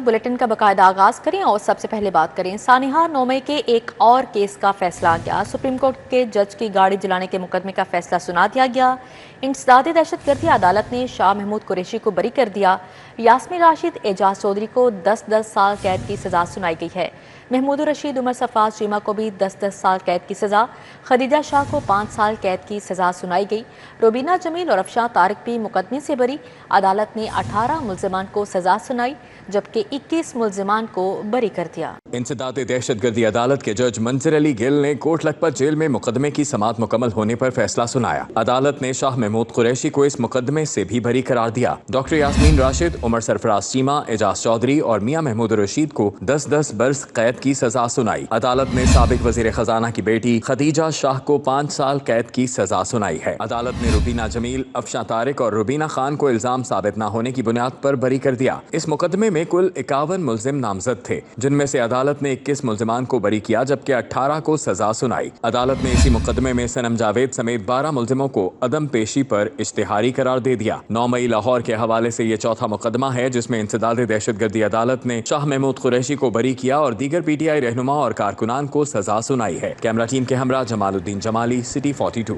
Bulletin का बाकायदा आगाज करें और सबसे पहले बात करें सानिहार 9 मई के एक और केस का फैसला आ गया। सुप्रीम कोर्ट के जज की गाड़ी जलाने के मुकदमे का फैसला सुना दिया गया। इंसदाद दहशतगर्दी अदालत ने शाह महमूद कुरैशी को बरी कर दिया। यास्मीन राशिद, एजाज चौधरी को 10-10 साल कैद की सजा सुनाई गई है। महमूद रशीद, उमर सरफराज चीमा को भी 10-10 साल कैद की सजा, खदीजा शाह को 5 साल कैद की सजा सुनाई गई। रुबीना जमील और अफशान तारिक भी मुकदमे से बरी। अदालत ने 18 मुल्जिमान को सजा सुनाई जबकि 21 मुल्जिमान को बरी कर दिया। इंसदाद दहशतगर्दी अदालत के जज मंजर अली गिल ने कोट लखपत जेल में मुकदमे की समाअत मुकम्मल होने पर फैसला सुनाया। अदालत ने शाह महमूद कुरैशी को इस मुकदमे से भी बरी करार दिया। डॉक्टर यास्मीन राशिद, उमर सरफराज चीमा, एजाज चौधरी और मियां महमूद रशीद को 10-10 बरस कैद की सजा सुनाई। अदालत ने साबिक वजीर खजाना की बेटी खदीजा शाह को 5 साल कैद की सजा सुनाई है। अदालत ने रुबीना जमील, अफशान तारिक और रुबीना खान को इल्जाम साबित न होने की बुनियाद पर बरी कर दिया। इस मुकदमे में कुल 51 मुल्जिम नामजद थे, जिनमें से अदालत ने 21 मुल्जिमान को बरी किया जबकि 18 को सजा सुनाई। अदालत ने इसी मुकदमे में सनम जावेद समेत 12 मुल्जिमों को अदम पेशी पर इश्तिहारी करार दे दिया। 9 मई लाहौर के हवाले से ये चौथा मुकदमा है जिसमें इंसदाद दहशतगर्दी अदालत ने शाह महमूद कुरैशी को बरी किया और दीगर PTI रहनुमा और कारकुनान को सजा सुनाई है। कैमरा टीम के हमरा जमालुद्दीन जमाली, सिटी 42।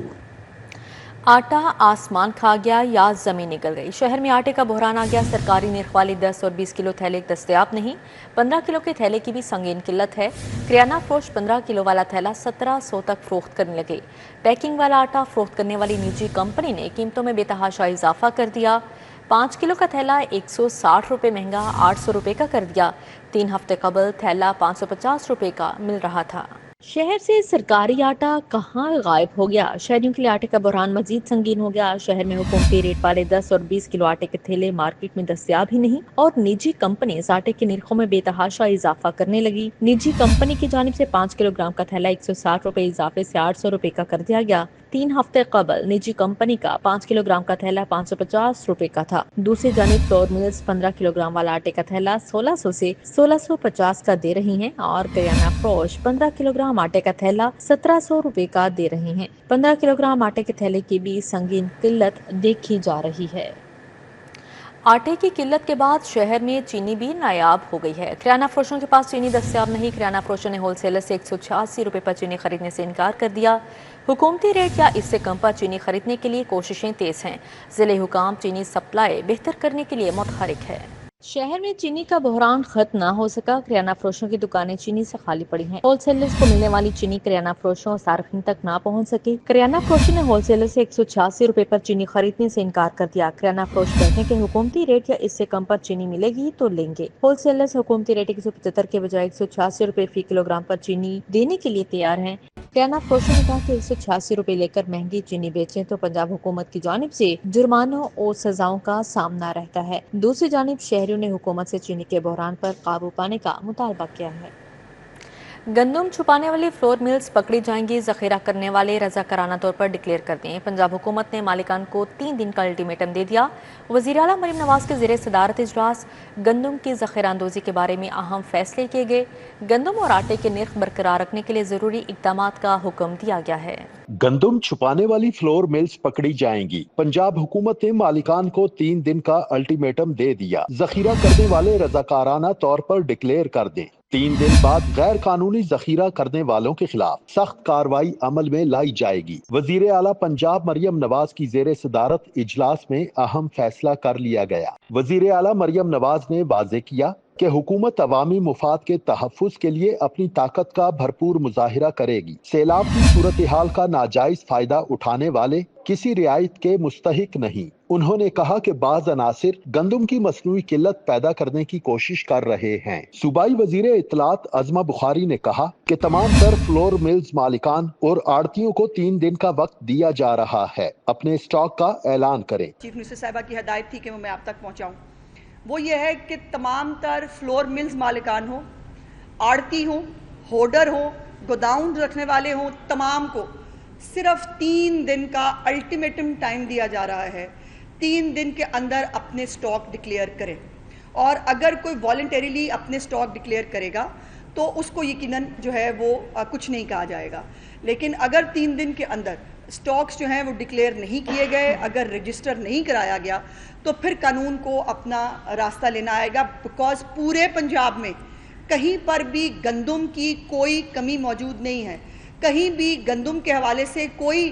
आटा आसमान खा गया या जमीन निकल गई। शहर में आटे का बहरान आ गया। सरकारी नर्ख वाली 10 और 20 किलो थैले दस्तयाब नहीं। 15 किलो के थैले की भी संगीन किल्लत है। किराना फरोश 15 किलो वाला थैला 1700 तक फरोख्त करने लगे। पैकिंग वाला आटा फरोख्त करने वाली निजी कंपनी ने कीमतों में बेतहाशा इजाफा कर दिया। 5 किलो का थैला 160 रुपये महंगा 800 रुपये का कर दिया। 3 हफ्ते कबल थैला 550 रुपये का मिल रहा था। शहर से सरकारी आटा कहाँ गायब हो गया। शहरियों के लिए आटे का बहरान मजीद संगीन हो गया। शहर में हुकूमती रेट वाले 10 और 20 किलो आटे के थैले मार्केट में दस्तयाब ही नहीं और निजी कंपनी इस आटे के निर्खों में बेतहाशा इजाफा करने लगी। निजी कंपनी की जानिब से 5 किलोग्राम का थैला 160 रुपए इजाफे से 800 रुपए का कर दिया गया। 3 हफ्ते कबल निजी कंपनी का 5 किलोग्राम का थैला 550 रुपए का था। दूसरी जानिब फ्लोर मिल्स 15 किलोग्राम वाला आटे का थैला 1600 से 1650 का दे रही हैं और किराना फरोश 15 किलोग्राम आटे का थैला 1700 रुपए का दे रहे हैं। 15 किलोग्राम आटे के थैले की भी संगीन किल्लत देखी जा रही है। आटे की किल्लत के बाद शहर में चीनी भी नायाब हो गई है। किराना फरोशों के पास चीनी दस्तयाब नहीं। किराना फरोशों ने होलसेलर से 186 रुपए पर चीनी खरीदने से इनकार कर दिया। हुकूमती रेट या इससे कम पर चीनी खरीदने के लिए कोशिशें तेज हैं। जिले हुकाम चीनी सप्लाई बेहतर करने के लिए मुतहरिक है। शहर में चीनी का बहरान खत्म न हो सका। किराना फरोशों की दुकानें चीनी से खाली पड़ी हैं। होलसेलर्स को मिलने वाली चीनी किराना फरोशों और सार्फिन तक ना पहुंच सकी। किराना फरोशों ने होलसेलर से 186 रुपए पर चीनी खरीदने से इनकार कर दिया। किराना फरोश कहते हैं कि हुकूमती रेट या इससे कम पर चीनी मिलेगी तो लेंगे। होलसेलर्स हुकूमती रेट 175 के बजाय 186 रुपए फी किलोग्राम पर चीनी देने के लिए तैयार हैं। किराना फरोशों ने कहा कि 186 रुपए लेकर महंगी चीनी बेचें तो पंजाब हुकूमत की जानिब से जुर्मानों और सजाओं का सामना रहता है। दूसरी जानिब शहरियों ने हुकूमत से चीनी के बहरान पर काबू पाने का मुतालबा किया है। गंदम छुपाने वाली फ्लोर मिल्स पकड़ी जाएंगी। जखीरा करने वाले रजाकाराना तौर पर डिक्लेयर कर दें। पंजाब हुकूमत ने मालिकान को 3 दिन का अल्टीमेटम दे दिया। वज़ीर आला मरीम नवाज के ज़ेरे सदारत इजलास गंदम की ज़खीरा अंदोज़ी के बारे में अहम फैसले किए गए। गंदम और आटे के निर्ख बरकरार रखने के लिए ज़रूरी इक़दामात का हुक्म दिया गया है। गंदम छुपाने वाली फ्लोर मिल्स पकड़ी जाएंगी। पंजाब हुकूमत ने मालिकान को 3 दिन का अल्टीमेटम दे दिया। जखीरा करने वाले रजाकाराना तौर पर डिक्लेयर कर दें। 3 दिन बाद गैर कानूनी जखीरा करने वालों के खिलाफ सख्त कार्रवाई अमल में लाई जाएगी। वजीर आला पंजाब मरियम नवाज की जेर सदारत इजलास में अहम फैसला कर लिया गया। वजीर आला मरियम नवाज ने वाज़ेह किया कि हुकूमत अवामी मुफाद के तहफ़्फ़ुज़ के लिए अपनी ताकत का भरपूर मुजाहिरा करेगी। सैलाब की सूरत हाल का नाजायज फायदा उठाने वाले किसी रियायत के मुस्तहिक नहीं। उन्होंने कहा कि बाज़ अनासिर गंदम की मसनूई किल्लत पैदा करने की कोशिश कर रहे हैं। सूबाई वजीर इत्तलात अज़मा बुखारी ने कहा कि तमाम तर फ्लोर मिल्स मालिकान और आड़तियों को 3 दिन का वक्त दिया जा रहा है, अपने स्टॉक का ऐलान करें। चीफ मिनिस्टर साहिबा की हदायत थी कि मैं आप तक पहुँचाऊँ, वो ये है कि तमाम तर फ्लोर मिल्स मालिकान हो, आड़ती हो, होल्डर हो, गोदाउन रखने वाले हो, तमाम को सिर्फ 3 दिन का अल्टीमेटम टाइम दिया जा रहा है। 3 दिन के अंदर अपने स्टॉक डिक्लेयर करें और अगर कोई वॉलंटरीली अपने स्टॉक डिक्लेयर करेगा तो उसको यकीनन जो है वो कुछ नहीं कहा जाएगा। लेकिन अगर 3 दिन के अंदर اسٹاکس جو ہیں وہ ڈکلیئر نہیں کیے گئے, اگر رجسٹر نہیں کرایا گیا تو پھر قانون کو اپنا راستہ لینا آئے گا, بیکاز پورے پنجاب میں کہیں پر بھی گندم کی کوئی کمی موجود نہیں ہے, کہیں بھی گندم کے حوالے سے کوئی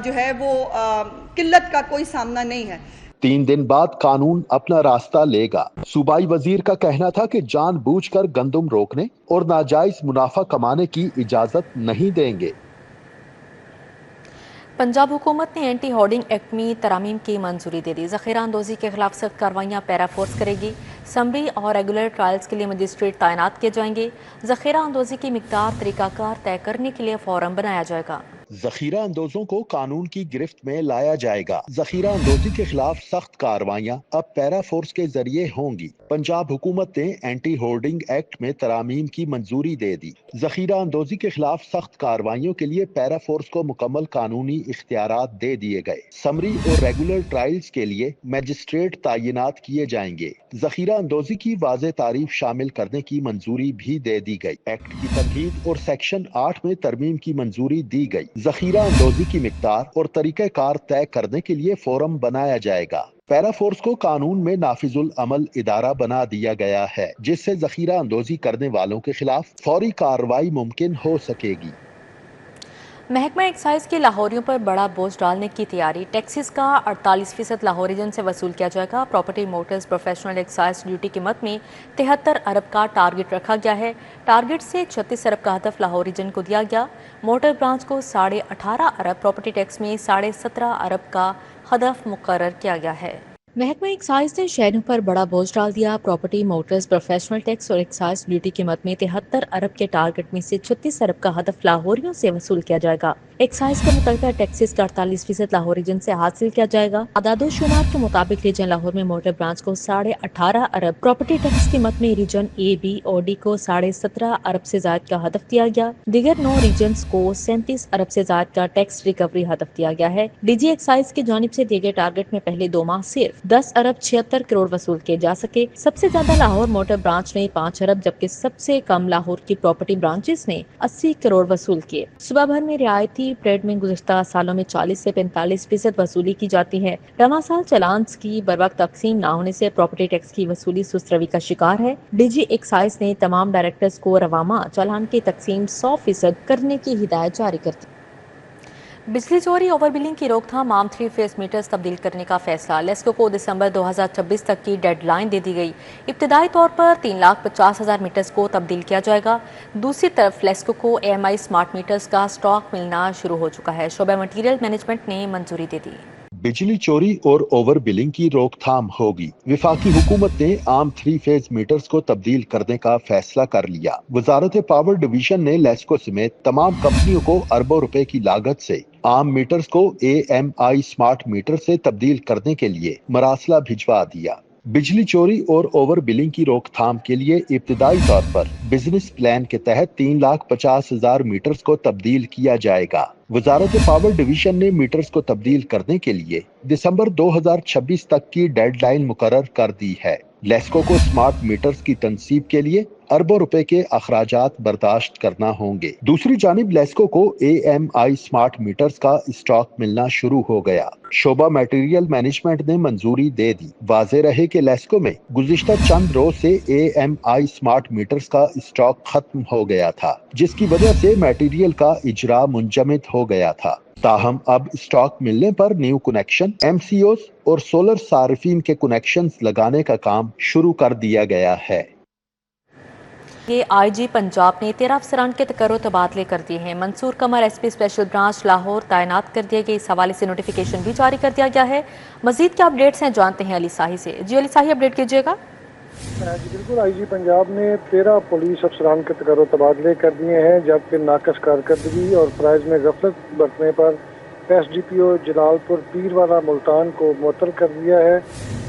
جو ہے وہ قلت کا کوئی سامنا نہیں ہے. 3 دن بعد قانون اپنا راستہ لے گا. صوبائی وزیر کا کہنا تھا کہ جان بوجھ کر گندم روکنے اور ناجائز منافع کمانے کی اجازت نہیں دیں گے. پنجاب حکومت نے اینٹی ہارڈنگ ایکٹ میں ترامیم کی منظوری دے دی. ذخیرہ اندوزی کے خلاف سخت کارروائیاں پیرا فورس کرے گی. اسمبلی اور ریگولر ٹرائلز کے لیے مجسٹریٹ تعینات کیے جائیں گے. ذخیرہ اندوزی کی مقدار طریقہ کار طے کرنے کے لیے فورم بنایا جائے گا. ذخیرہ اندوزوں کو قانون کی گرفت میں لایا جائے گا. ذخیرہ اندوزی کے خلاف سخت کارروائیاں اب پیرا فورس کے ذریعے ہوں گی. پنجاب حکومت نے اینٹی ہولڈنگ ایکٹ میں ترامیم کی منظوری دے دی. ذخیرہ اندوزی کے خلاف سخت کارروائیوں کے لیے پیرا فورس کو مکمل قانونی اختیارات دے دیے گئے. سمری اور ریگولر ٹرائلز کے لیے میجسٹریٹ تعینات کیے جائیں گے. ذخیرہ اندوزی کی واضح تعریف شامل کرنے کی منظوری بھی دے دی گئی. ایکٹ کی تمہید اور سیکشن 8 میں ترمیم کی منظوری دی گئی. ذخیرہ اندوزی کی مقدار اور طریقہ کار طے کرنے کے لیے فورم بنایا جائے گا. پیرا فورس کو قانون میں نافذ العمل ادارہ بنا دیا گیا ہے, جس سے ذخیرہ اندوزی کرنے والوں کے خلاف فوری کارروائی ممکن ہو سکے گی. محکمہ ایکسائز کی لاہوریوں پر بڑا بوجھ ڈالنے کی تیاری. ٹیکسز کا 48% لاہوریجن سے وصول کیا جائے گا. Property motors professional excise duty قیمت میں 73 ارب کا ٹارگٹ رکھا گیا ہے. ٹارگٹ سے 36 ارب کا ہدف لاہوریجن کو دیا گیا. موٹر برانچ کو 18.5 ارب, پراپرٹی ٹیکس میں 17.5 ارب کا ہدف مقرر کیا گیا ہے. محکمہ ایکسائز نے شہریوں پر بڑا بوجھ ڈال دیا. پراپرٹی موٹرز پروفیشنل ٹیکس اور ایکسائز ڈیوٹی قیمت میں 73 ارب کے ٹارگٹ میں سے 36 ارب کا ہدف لاہوریوں سے وصول کیا جائے گا. ایکسائز کا متعلقہ ٹیکسز کا 48% لاہور ریجن سے حاصل کیا جائے گا. اعداد و شمار کے مطابق ریجن لاہور میں موٹر برانچ کو 18.5 ارب, پراپرٹی ٹیکس قیمت میں ریجن اے, بی اور ڈی کو 17.5 ارب سے زائد کا ہدف دیا گیا. دیگر 9 ریجنز کو 37 ارب سے زائد کا ٹیکس ریکوری ہدف دیا گیا ہے. ڈی جی ایکسائز کی جانب سے دیے گئے ٹارگٹ میں پہلے 2 ماہ صرف 10 ارب 76 کروڑ وصول کیے جا سکے. سب سے زیادہ لاہور موٹر برانچ نے 5 ارب جبکہ سب سے کم لاہور کی پراپرٹی برانچز نے 80 کروڑ وصول کیے. صوبہ بھر میں رعایتی پریڈ میں گزشتہ سالوں میں 40 سے 45% وصولی کی جاتی ہے. رواں سال چلانس کی بروقت تقسیم نہ ہونے سے پراپرٹی ٹیکس کی وصولی سست روی کا شکار ہے. ڈی جی ایکسائز نے تمام ڈائریکٹرز کو رواں ماہ چالان کی تقسیم 100% کرنے کی ہدایت جاری کر دی. بجلی چوری اوور بلنگ کی روک تھام عام 3 فیز میٹرز تبدیل کرنے کا فیصلہ. لیسکو کو دسمبر 2026 تک کی ڈیڈ لائن دے دی گئی. ابتدائی طور پر 3,50,000 میٹرز کو تبدیل کیا جائے گا. دوسری طرف لیسکو کو A M I smart meters کا سٹاک ملنا شروع ہو چکا ہے. شعبہ مٹیریل مینجمنٹ نے منظوری دے دی. بجلی چوری اور اوور بلنگ کی روک تھام ہوگی. وفاقی حکومت نے عام 3 فیز میٹرز کو تبدیل کرنے کا فیصلہ کر لیا. وزارت پاور ڈویژن نے لیسکو سمیت تمام کمپنیوں کو اربوں روپے کی لاگت سے عام میٹرز کو A M I smart meter سے تبدیل کرنے کے لیے مراسلہ بھجوا دیا. بجلی چوری اور اوور بلنگ کی روک تھام کے لیے ابتدائی طور پر بزنس پلان کے تحت 3,50,000 میٹرز کو تبدیل کیا جائے گا. وزارت پاور ڈویژن نے میٹرز کو تبدیل کرنے کے لیے دسمبر 2026 تک کی ڈیڈ لائن مقرر کر دی ہے. لیسکو کو سمارٹ میٹرز کی تنصیب کے لیے اربوں روپے کے اخراجات برداشت کرنا ہوں گے. دوسری جانب لیسکو کو A M I smart meters کا اسٹاک ملنا شروع ہو گیا. شعبہ میٹیریل مینجمنٹ نے منظوری دے دی. واضح رہے کہ لیسکو میں گزشتہ چند روز سے A M I smart meters کا اسٹاک ختم ہو گیا تھا, جس کی وجہ سے میٹیریل کا اجرا منجمد ہو گیا تھا. تاہم اب اسٹاک ملنے پر نیو کنیکشن, ایم سی اوز اور سولر صارفین کے کنیکشنز لگانے کا کام شروع کر دیا گیا ہے. یہ آئی جی پنجاب نے 13 افسران کے تقرر تبادلے کر دیے ہیں. Mansoor Qamar S P special branch Lahore تعینات کر دیے گئے. اس حوالے سے نوٹیفیکیشن بھی جاری کر دیا گیا ہے. مزید کیا اپڈیٹس ہیں جانتے ہیں علی ساہی سے. جی علی ساہی, اپڈیٹ کیجیے گا. جی بالکل, آئی جی پنجاب نے 13 پولیس افسران کے تقرر تبادلے کر دیے ہیں, جبکہ ناقص کارکردگی اور فرائض میں غفلت برتنے پر ایس ڈی پی او جلال پور پیر والا ملتان کو معطل کر دیا ہے.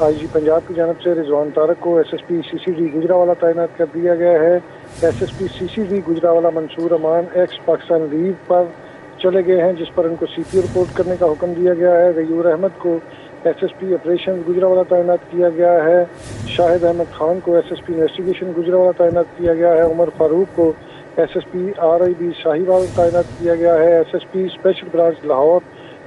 آئی جی پنجاب کی جانب سے رضوان طارق کو ایس ایس پی سی سی ڈی گجرانوالہ تعینات کر دیا گیا ہے. ایس ایس پی سی سی ڈی گجرانوالہ منصور امان ایکس پاکستان لیو پر چلے گئے ہیں, جس پر ان کو سی پی او رپورٹ کرنے کا حکم دیا گیا ہے. غیور احمد کو S S P operation Gujranwala تعینات کیا گیا ہے. شاہد احمد خان کو S S P investigation Gujranwala تعینات کیا گیا ہے. عمر فاروق کو S S P R I B Sahiwal تعینات کیا گیا ہے. S S P special branch Lahore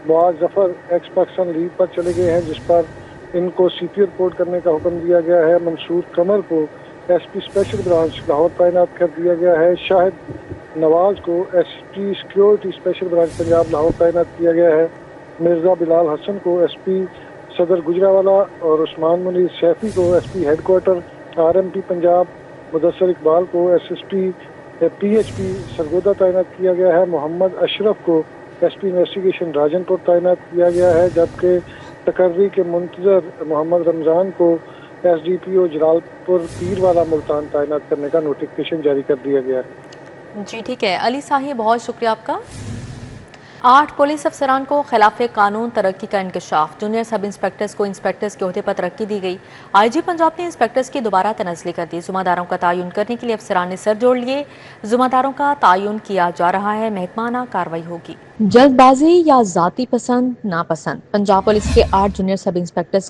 Muaz Zafar ex Pakistan leave पर चले गए हैं, जिस पर इनको सीपी रिपोर्ट करने का हुक्म दिया गया है। मंसूर कमर को एसपी स्पेशल ब्रांच लाहौर तैनात कर दिया गया है। शाहिद नवाज को SP security special branch Punjab Lahore तैनात किया गया है। मिर्जा बिलाल हसन को एसपी सदर गुजरावाला और उस्मान मुनीर सैफी को SP headquarter RMP Punjab, Mudassar Iqbal को एसएसपी पीएचपी सरगोदा तैनात किया गया है। मोहम्मद अशरफ को एसपी इन्वेस्टिगेशन राजनपुर तैनात किया गया है, जबकि तकर्री के मुंतजर मोहम्मद रमज़ान को एसडीपीओ जलालपुर पीरवाला मुल्तान तैनात करने का नोटिफिकेशन जारी कर दिया गया है। जी ठीक है अली साहिब, बहुत शुक्रिया आपका। 8 पुलिस अफसरान को खिलाफ कानून तरक्की का इंकशाफ। जूनियर सब इंस्पेक्टर्स को इंस्पेक्टर्स के ओहदे पर तरक्की दी गई। आईजी पंजाब ने इंस्पेक्टर्स की दोबारा तनज़ली कर दी। जुम्मेदारों का तयन करने के लिए अफसरान ने सर जोड़ लिए। जुम्मेदारों का तयन किया जा रहा है, महकमाना कार्रवाई होगी। जल्दबाजी या जाती पसंद नापसंद, पंजाब पुलिस के 8 जूनियर सब इंस्पेक्टर्स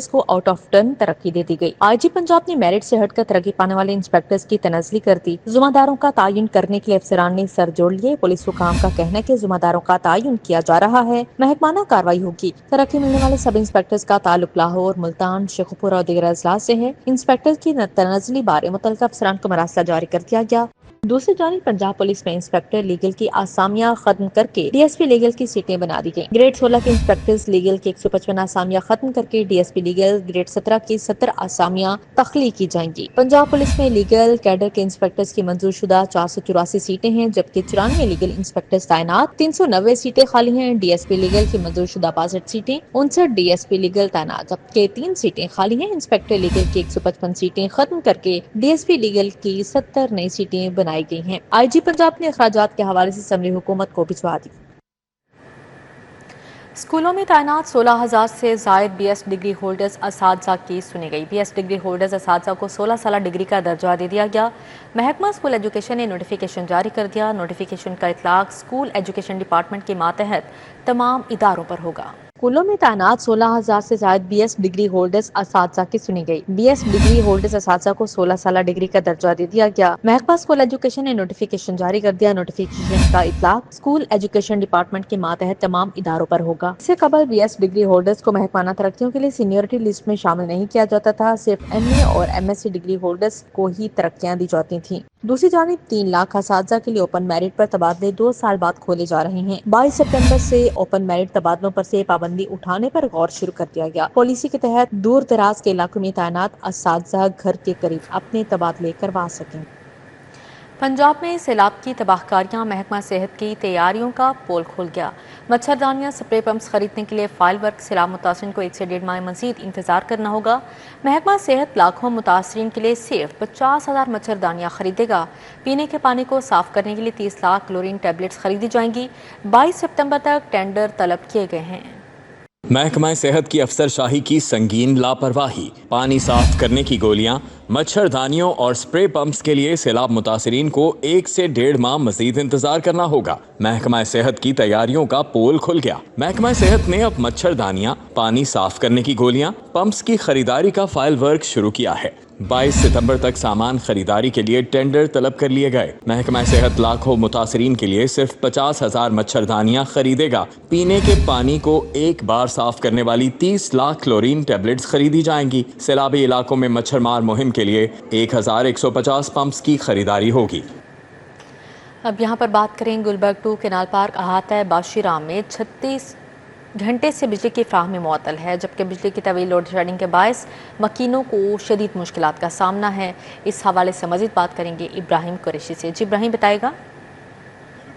को आउट ऑफ टर्न तरक्की दे दी गई। आईजी पंजाब ने मेरिट से हटकर तरक्की पाने वाले इंस्पेक्टर्स की तनज़ली कर दी। जुम्मेदारों का तयन करने के लिए अफसरान ने सर जोड़ लिए। पुलिस हुकाम का कहना है कि जुम्मेदारों का तयन किया जा रहा है, महकमाना कार्रवाई होगी। तरक्की मिलने वाले सब इंस्पेक्टर्स का ताल्लुक लाहौर, मुल्तान, शेखुपुरा और दीगर अजला से है। इंस्पेक्टर्स की तनज़ली बारे मुतल्लिका अफसरान को मरासला जारी कर दिया गया। दूसरी जानिब पंजाब पुलिस में इंस्पेक्टर लीगल की आसामियां खत्म करके डीएसपी लीगल की सीटें बना दी गई। ग्रेड 16 के इंस्पेक्टर्स लीगल की 155 आसामियां खत्म करके डीएसपी लीगल ग्रेड 17 की 70 आसामियां तख्लीक की जाएंगी। पंजाब पुलिस में लीगल कैडर के इंस्पेक्टर्स की मंजूर शुदा 484 सीटें हैं, जबकि 94 लीगल इंस्पेक्टर्स तैनात। 390 सीटें खाली हैं। डीएसपी लीगल की मंजूर शुदा 62 सीटें, 59 डीएसपी लीगल तैनात, जबकि 3 सीटें खाली हैं। इंस्पेक्टर लीगल की 155 सीटें खत्म करके डीएसपी लीगल की 70 नई सीटें बनाई गई हैं। आईजी पंजाब ने अखराजात के हवाले से असेंबली हुकूमत को भिजवा दी। स्कूलों में तैनात 16,000 से जायद बीएस डिग्री होल्डर्स असातिज़ा की सुनी गई। बीएस डिग्री होल्डर्स असातिज़ा को 16 साल डिग्री का दर्जा दे दिया गया। महकमा स्कूल एजुकेशन ने नोटिफिकेशन जारी कर दिया। नोटिफिकेशन का इतलाक स्कूल एजुकेशन डिपार्टमेंट के मातहत तमाम इदारों पर होगा। स्कूलों में तैनात 16,000 से ज्यादा बीएस डिग्री होल्डर्स असातिज़ा की सुनी गई। बीएस डिग्री होल्डर्स असातिज़ा को 16 साल डिग्री का दर्जा दे दिया गया। महकमा स्कूल एजुकेशन ने नोटिफिकेशन जारी कर दिया। नोटिफिकेशन का इतलाक स्कूल एजुकेशन डिपार्टमेंट के मातहत तमाम इदारों पर होगा। इससे कबल बीएस डिग्री होल्डर्स को महकमाना तरक्कियों के लिए सीनियरिटी लिस्ट में शामिल नहीं किया जाता था। सिर्फ एमए और एमएससी डिग्री होल्डर्स को ही तरक्कियां दी जाती थी। दूसरी जानिब 3 लाख असातिज़ा के लिए ओपन मेरिट पर तबादले 2 साल बाद खोले जा रहे हैं। 22 सितंबर से ओपन मेरिट तबादलों पर से पाबंदी उठाने पर गौर शुरू कर दिया गया। पॉलिसी के तहत दूर दराज के इलाकों में तैनात असातिज़ा घर के करीब अपने तबादले करवा सकें। पंजाब में सैलाब की तबाहकारियां, महकमा सेहत की तैयारियों का पोल खुल गया। मच्छरदानियां, स्प्रे पंप्स खरीदने के लिए फाइल वर्क सैलाब मुतासरीन को 1 से 1.5 माह मजीद इंतजार करना होगा। महकमा सेहत लाखों मुतासरीन के लिए सिर्फ 50,000 मच्छरदानियां खरीदेगा। पीने के पानी को साफ करने के लिए 30 लाख क्लोरीन टैबलेट्स खरीदी जाएंगी। 22 सितंबर तक टेंडर तलब किए गए हैं। महकमा सेहत की अफसरशाही की संगीन लापरवाही, पानी साफ करने की गोलियां, मच्छरदानियों और स्प्रे पंप्स के लिए सैलाब मुतासरीन को 1 से 1.5 माह मजीद इंतजार करना होगा। महकमा सेहत की तैयारियों का पोल खुल गया। महकमा सेहत ने अब मच्छरदानियां, पानी साफ करने की गोलियां, पंप्स की खरीदारी का फाइल वर्क शुरू किया है। 22 सितंबर तक सामान खरीदारी के लिए टेंडर तलब कर लिए गए। महकमा सेहत लाखों मुतासरीन के लिए सिर्फ 50,000 मच्छरदानियां खरीदेगा। पीने के पानी को एक बार साफ करने वाली 30 लाख क्लोरीन टैबलेट्स खरीदी जाएंगी। सैलाबी इलाकों में मच्छरमार मुहिम के लिए 1150 पंप्स की खरीदारी होगी। अब यहाँ पर बात करें गुलबर्ग 2 केनाल पार्क अहाता बाशीराम में 36 घंटे से बिजली की फ्राहमी मुअत्तल है, जबकि बिजली की तवील लोड शेडिंग के बायस मकीनों को शदीद मुश्किलात का सामना है। इस हवाले से मजीद बात करेंगे इब्राहिम कुरैशी से। जी इब्राहिम बताएगा।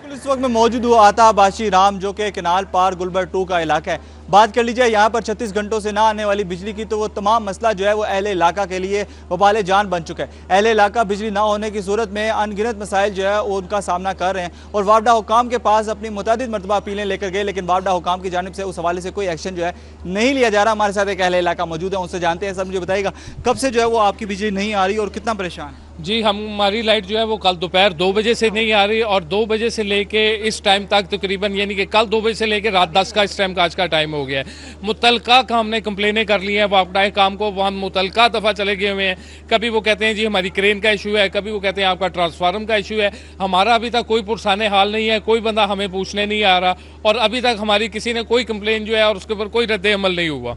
इस वक्त मैं मौजूद हूँ आता बाशीराम, जो कि केनाल पार्क गुलबर्ग 2 का इलाका है। बात कर लीजिए यहाँ पर 36 घंटों से ना आने वाली बिजली की, तो वो तमाम मसला जो है वो अहले इलाका के लिए वबाले जान बन चुका है। अहले इलाका बिजली ना होने की सूरत में अनगिनत मसाइल जो है वो उनका सामना कर रहे हैं और वापडा हुकाम के पास अपनी मुतादिद मरतबा अपीलें लेकर गए, लेकिन वापडा हुकाम की जानिब से उस हवाले से कोई एक्शन जो है नहीं लिया जा रहा। हमारे साथ एक अहले इलाका मौजूद है, उनसे जानते हैं। सर मुझे बताइएगा, कब से जो है वो आपकी बिजली नहीं आ रही और कितना परेशान है? جی ہماری لائٹ جو ہے وہ کل دوپہر 2 بجے سے نہیں آ رہی اور 2 بجے سے لے کے اس ٹائم تک تقریباً یعنی کہ کل 2 بجے سے لے کے رات 10 کا اس ٹائم کا آج کا ٹائم ہو گیا ہے. متعلقہ کا ہم نے کمپلینیں کر لی ہیں واپڈائے کام کو, وہ ہم متعلقہ دفعہ چلے گئے ہوئے ہیں. کبھی وہ کہتے ہیں جی ہماری کرین کا ایشو ہے, کبھی وہ کہتے ہیں آپ کا ٹرانسفارم کا ایشو ہے. ہمارا ابھی تک کوئی پرسان حال نہیں ہے, کوئی بندہ ہمیں پوچھنے نہیں آ رہا اور ابھی تک ہماری کسی نے کوئی کمپلین جو ہے اور اس کے اوپر کوئی رد عمل نہیں ہوا.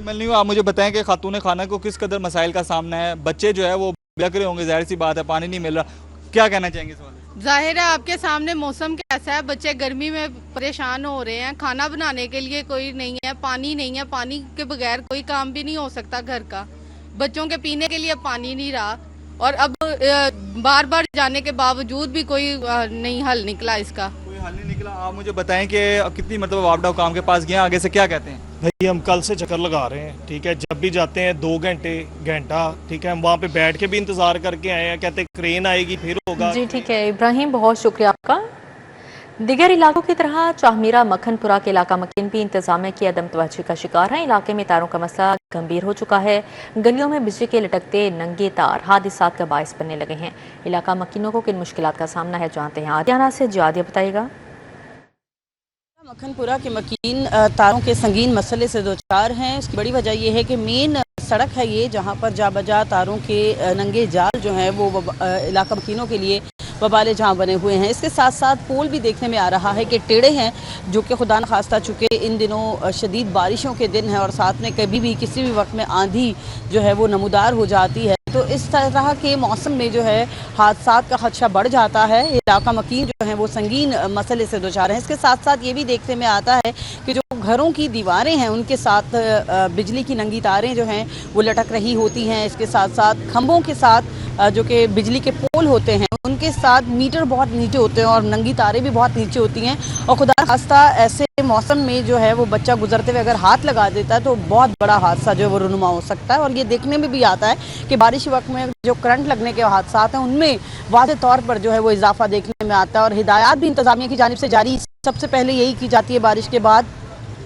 نہیں ہوا. آپ مجھے بتائیں کہ خاتون خانہ کو کس قدر مسائل کا سامنا ہے؟ بچے جو ہے وہ بلک رہے ہوں گے, ظاہر سی بات ہے, پانی نہیں مل رہا. کیا کہنا چاہیں گے اس والے؟ ظاہر ہے آپ کے سامنے موسم کیسا ہے, بچے گرمی میں پریشان ہو رہے ہیں, کھانا بنانے کے لیے کوئی نہیں ہے, پانی نہیں ہے, پانی کے بغیر کوئی کام بھی نہیں ہو سکتا گھر کا, بچوں کے پینے کے لیے پانی نہیں رہا اور اب بار بار جانے کے باوجود بھی کوئی نہیں حل نکلا اس کا. کوئی حل نہیں نکلا. آپ مجھے بتائیں کہ کتنی مرتبہ واپڈا حکام کے پاس گئے ہیں, آگے سے کیا کہتے ہیں؟ بھائی ہم کل سے چکر لگا رہے ہیں, ٹھیک ہے, جب بھی جاتے ہیں 2 گھنٹہ, ٹھیک ہے, ہم وہاں پہ بیٹھ کے بھی انتظار کر کے آئے ہیں, کہتے ہیں کرین آئے گی پھر ہوگا. جی ٹھیک ہے ابراہیم, بہت شکریہ آپ کا. دیگر علاقوں کی طرح چاہمیرہ مکھن پورہ کے علاقہ مکین بھی انتظامیہ کی عدم توجہ کا شکار ہیں. علاقے میں تاروں کا مسئلہ گمبھیر ہو چکا ہے. گلیوں میں بجلی کے لٹکتے ننگے تار حادثات کا باعث بننے لگے ہیں. علاقہ مکینوں کو کن مشکلات کا سامنا ہے جانتے ہیں آدیانہ سے. جادیہ بتائے گا. مکھن پورہ کے مکین تاروں کے سنگین مسئلے سے دوچار ہیں. اس کی بڑی وجہ یہ ہے کہ مین سڑک ہے یہ, جہاں پر جا بجا تاروں کے ننگے جال جو ہیں وہ علاقہ مکینوں کے لیے وبال جہاں بنے ہوئے ہیں. اس کے ساتھ ساتھ پول بھی دیکھنے میں آ رہا ہے کہ ٹیڑے ہیں, جو کہ خدا نخواستہ چکے ان دنوں شدید بارشوں کے دن ہیں اور ساتھ میں کبھی بھی کسی بھی وقت میں آندھی جو ہے وہ نمودار ہو جاتی ہے, تو اس طرح کے موسم میں جو ہے حادثات کا خدشہ بڑھ جاتا ہے. علاقہ مکین جو ہیں وہ سنگین مسئلے سے دوچار ہیں. اس کے ساتھ ساتھ یہ بھی دیکھنے میں آتا ہے کہ جو گھروں کی دیواریں ہیں ان کے ساتھ بجلی کی ننگی تاریں جو ہیں وہ لٹک رہی ہوتی ہیں. اس کے ساتھ ساتھ کھمبوں کے ساتھ جو کہ بجلی کے پول ہوتے ہیں ان کے ساتھ میٹر بہت نیچے ہوتے ہیں اور ننگی تاریں بھی بہت نیچے ہوتی ہیں. اور خدا نخواستہ ایسے موسم میں جو ہے وہ بچہ گزرتے ہوئے اگر ہاتھ لگا دیتا ہے تو بہت بڑا حادثہ جو ہے وہ رونما ہو سکتا ہے. اور یہ دیکھنے میں بھی آتا ہے کہ بارش وقت میں جو کرنٹ لگنے کے حادثات ہیں ان میں واضح طور پر جو ہے وہ اضافہ دیکھنے میں آتا ہے. اور ہدایات بھی انتظامیہ کی جانب سے جاری سب سے پہلے یہی کی جاتی ہے بارش کے بعد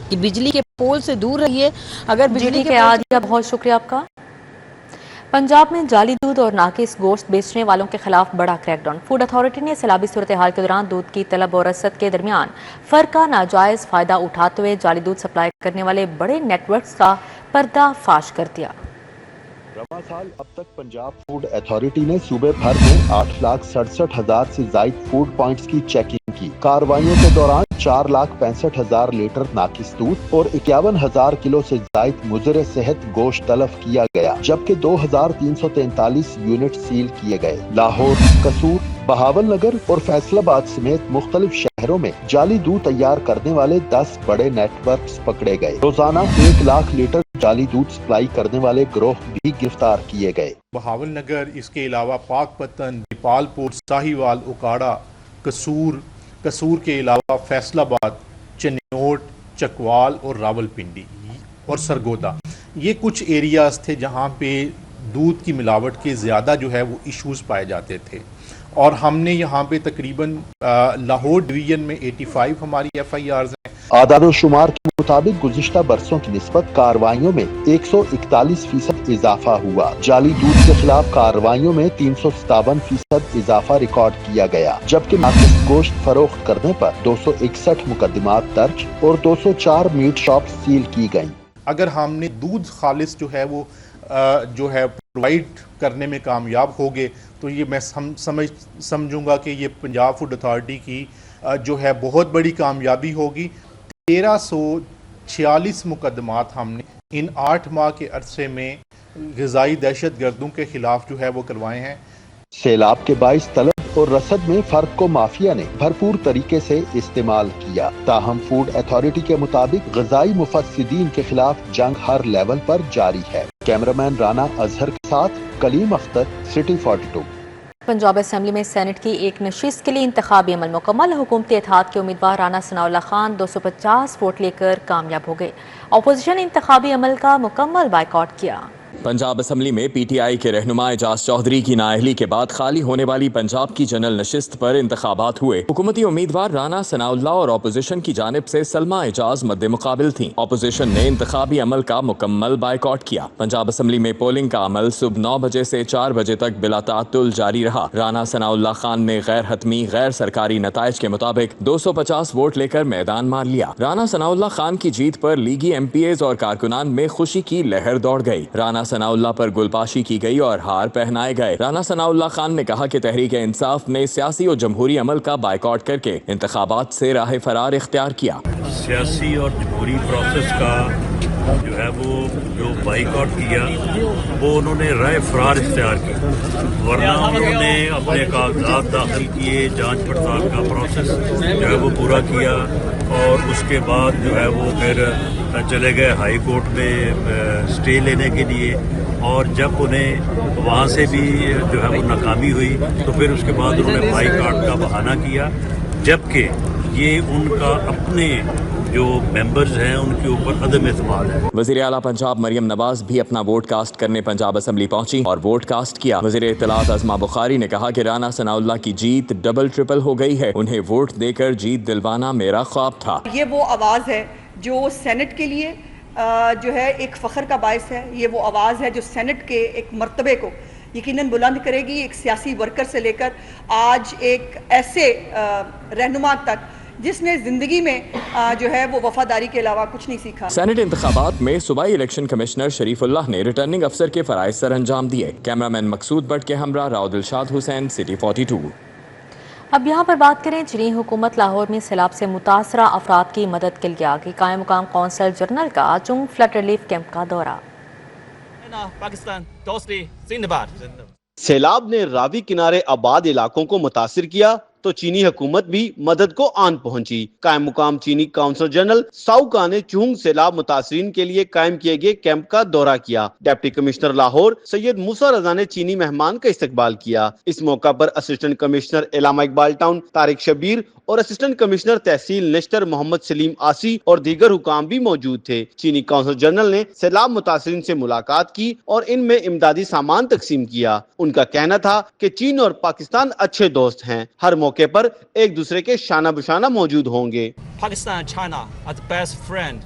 کہ بجلی کے پول سے دور رہیے. اگر بجلی کے عادیہ بہت شکریہ آپ کا. پنجاب میں جعلی دودھ اور ناقص گوشت بیچنے والوں کے خلاف بڑا کریک ڈاؤن. فوڈ اتھارٹی نے سیلابی صورتحال کے دوران دودھ کی طلب اور رسد کے درمیان فرق کا ناجائز فائدہ اٹھاتے ہوئے جعلی دودھ سپلائی کرنے والے بڑے نیٹ ورکس کا پردہ فاش کر دیا. رواں سال اب تک پنجاب فوڈ اتھارٹی نے صوبے بھر میں 8,67,000 سے زائد فوڈ پوائنٹس کی چیکنگ کی. کارروائیوں کے دوران 4,65,000 لیٹر ناقص دودھ اور 51,000 کلو سے زائد مضر صحت گوشت تلف کیا گیا, جبکہ 2,343 یونٹ سیل کیے گئے. لاہور, قصور, بہاول نگر اور فیصل آباد سمیت مختلف شہروں میں جعلی دودھ تیار کرنے والے 10 بڑے نیٹ ورکس پکڑے گئے. روزانہ 1 لاکھ لیٹر جعلی دودھ سپلائی کرنے والے گروہ بھی گرفتار کیے گئے. بہاول نگر, اس کے علاوہ پاک پتن, دیپال پور, ساہیوال, اکاڑا, قصور کے علاوہ فیصل آباد, چنوٹ, چکوال اور راولپنڈی اور سرگودا, یہ کچھ ایریاز تھے جہاں پہ دودھ کی ملاوٹ کے زیادہ جو ہے وہ ایشوز پائے جاتے تھے. اور ہم نے یہاں پہ تقریباً لاہور ڈویژن میں 85 ہماری FIRs ہیں. اعداد و شمار کے مطابق گزشتہ برسوں کی نسبت کارروائیوں میں 141% اضافہ ہوا. جعلی دودھ کے خلاف کارروائیوں میں 357% اضافہ ریکارڈ کیا گیا, جبکہ ناقص گوشت فروخت کرنے پر 261 مقدمات درج اور 204 میٹ شاپ سیل کی گئیں. اگر ہم نے دودھ خالص جو ہے وہ جو ہے پرووائڈ کرنے میں کامیاب ہوگے تو یہ میں سمجھوں گا کہ یہ پنجاب فوڈ اتھارٹی کی جو ہے بہت بڑی کامیابی ہوگی. 1346 مقدمات ہم نے ان 8 ماہ کے عرصے میں غذائی دہشت گردوں کے خلاف جو ہے وہ کروائے ہیں. سیلاب کے باعث طلب اور رسد میں فرق کو مافیا نے بھرپور طریقے سے استعمال کیا. تاہم فوڈ اتھارٹی کے مطابق غذائی مفسدین کے خلاف جنگ ہر لیول پر جاری ہے. کیمرامین رانا اظہر کے ساتھ کلیم اختر, سٹی 42. پنجاب اسمبلی میں سینٹ کی ایک نشست کے لیے انتخابی عمل مکمل. حکومتی اتحاد کے امیدوار رانا ثناء اللہ خان 250 ووٹ لے کر کامیاب ہو گئے. اپوزیشن نے انتخابی عمل کا مکمل بائیکاٹ کیا. पंजाब असम्बली में पीटीआई के रहनुमा एजाज चौधरी की नाअहली के बाद खाली होने वाली पंजाब की जनरल नशिस्त पर इंतखाबात हुए। हुकूमती उम्मीदवार राना सनाउल्लाह और अपोजिशन की जानिब से सलमा एजाज मद्दे मुकाबिल थीं। अपोजिशन ने इंतखाबी अमल का मुकम्मल बायकॉट किया। पंजाब असम्बली में पोलिंग का अमल सुबह 9 बजे से 4 बजे तक बिला ताअत्तुल जारी रहा। राना सनाउल्लाह खान ने गैर हतमी गैर सरकारी नताइज के मुताबिक 250 वोट लेकर मैदान मार लिया। राना सनाउल्लाह खान की जीत पर लीगी एमपीएज और कारकुनान में खुशी की लहर दौड़ गई। राना सनाउल्लाह पर गुलपाशी की गई और हार पहनाए गए। राना सनाउल्लाह खान ने कहा कि तहरीक इंसाफ ने सियासी और जमहूरी अमल का बायकॉट करके इंतखाबात से राह फरार इख्तियार किया। सियासी और जमहूरी प्रोसेस का जो है वो जो बाइकआउट किया वो उन्होंने राह फरार इख्तियार की, वरना उन्होंने अपने कागजात दाखिल किए, जांच पड़ताल का प्रोसेस जो है वो पूरा किया और उसके बाद जो है वो फिर चले गए हाई कोर्ट में स्टे लेने के लिए, और जब उन्हें वहाँ से भी जो है वो नाकामी हुई तो फिर उसके बाद उन्होंने बाइकआउट का बहाना किया, जबकि ये उनका अपने जो मेंबर्स हैं उनके ऊपर अदम एतमाद है। वज़ीर आला पंजाब मरियम नवाज भी अपना वोट कास्ट करने पंजाब असम्बली पहुंची और वोट कास्ट किया। वज़ीर इत्तलात अज़मा बुखारी ने कहा कि राना सनाउल्लाह की जीत डबल ट्रिपल हो गई है। उन्हें वोट देकर जीत दिलवाना मेरा ख्वाब था। ये वो आवाज़ है जो सेनेट के लिए जो है एक फ़ख्र का बायस है। ये वो आवाज़ है जो सेनेट के एक मर्तबे को यकीनन बुलंद करेगी, एक सियासी वर्कर से लेकर आज एक ऐसे रहनुमा तक जिसने जिंदगी में जो है वो वफादारी के अलावा कुछ नहीं सीखा। सेनेट इंतखाबात में सूबाई इलेक्शन कमिश्नर शरीफुल्लाह ने रिटर्निंग अफसर के फराइज सर अंजाम दिए। कैमरामैन मकसूद भट्ट के हमरा राव दिलशाद हुसैन, सिटी 42। अब यहाँ पर बात करें, चीनी हुकूमत लाहौर में सैलाब से मुतासरा अफराद की मदद के लिए आ गई। कायम मुकाम कौंसल जनरल का चुंग फ्लड रिलीफ कैंप का दौरा। पाकिस्तान दोस्ती जिंदाबाद। सैलाब ने रावी किनारे आबाद इलाकों को मुतासिर किया तो चीनी हुकूमत भी मदद को आन पहुंची। कायम मुकाम चीनी काउंसल जनरल साउका ने चुंग सैलाब मुतासरीन के लिए कायम किए गए कैंप का दौरा किया। डिप्टी कमिश्नर लाहौर सैयद मूसा रजा ने चीनी मेहमान का इस्तकबाल किया। इस मौका पर assistant commissioner Allama Iqbal town Tariq Shabbir और असिस्टेंट कमिश्नर तहसील नेशटर मोहम्मद सलीम आसी और दीगर हुकाम भी मौजूद थे। चीनी काउंसल जनरल ने सैलाब मुतासरीन से मुलाकात की और इनमें इमदादी सामान तकसीम किया। उनका कहना था कि चीन और पाकिस्तान अच्छे दोस्त हैं, हर मौके पर एक दूसरे के शाना बशाना मौजूद होंगे। Pakistan and China are the best friend.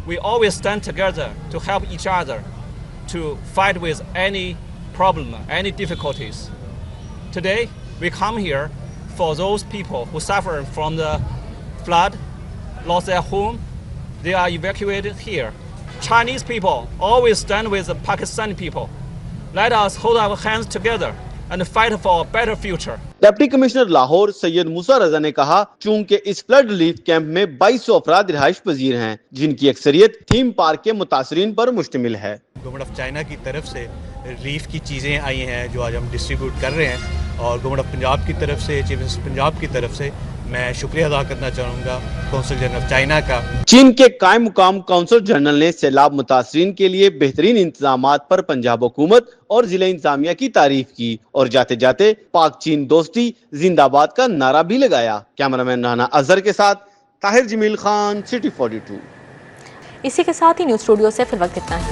We always stand together to help each other to fight with any problem, any difficulties. Today we come here for those people who suffer from the flood, lost their home. They are evacuated here. Chinese people always stand with the Pakistani people. Let us hold our hands together and fight for a better future. Deputy commissioner Lahore Syed Musa Raza ने कहा, चूंकि इस flood relief camp में 2200 अफराद रिहाइश पजीर हैं, जिनकी अक्सरियत theme park के मुतासरीन पर मुश्तमिल है। गवर्नमेंट ऑफ चाइना की तरफ से रिलीफ की चीज़ें आई हैं जो आज हम डिस्ट्रीब्यूट कर रहे हैं, और गवर्नमेंट ऑफ पंजाब की तरफ से, चीफ मिनिस्टर पंजाब की तरफ से मैं शुक्रिया अदा करना चाहूँगा कौंसल जनरल ऑफ चाइना का। चीन के कायम मुकाम काउंसल जनरल ने सैलाब मुतासरीन के लिए बेहतरीन इंतजामात पर पंजाब हुकूमत और जिला इंतजामिया की तारीफ की और जाते जाते पाक चीन दोस्ती जिंदाबाद का नारा भी लगाया। कैमरामैन राना अजहर के साथ ताहिर जमील खान, सिटी 42। इसी के साथ ही न्यूज़ स्टूडियो से फिर वक्त इतना ही।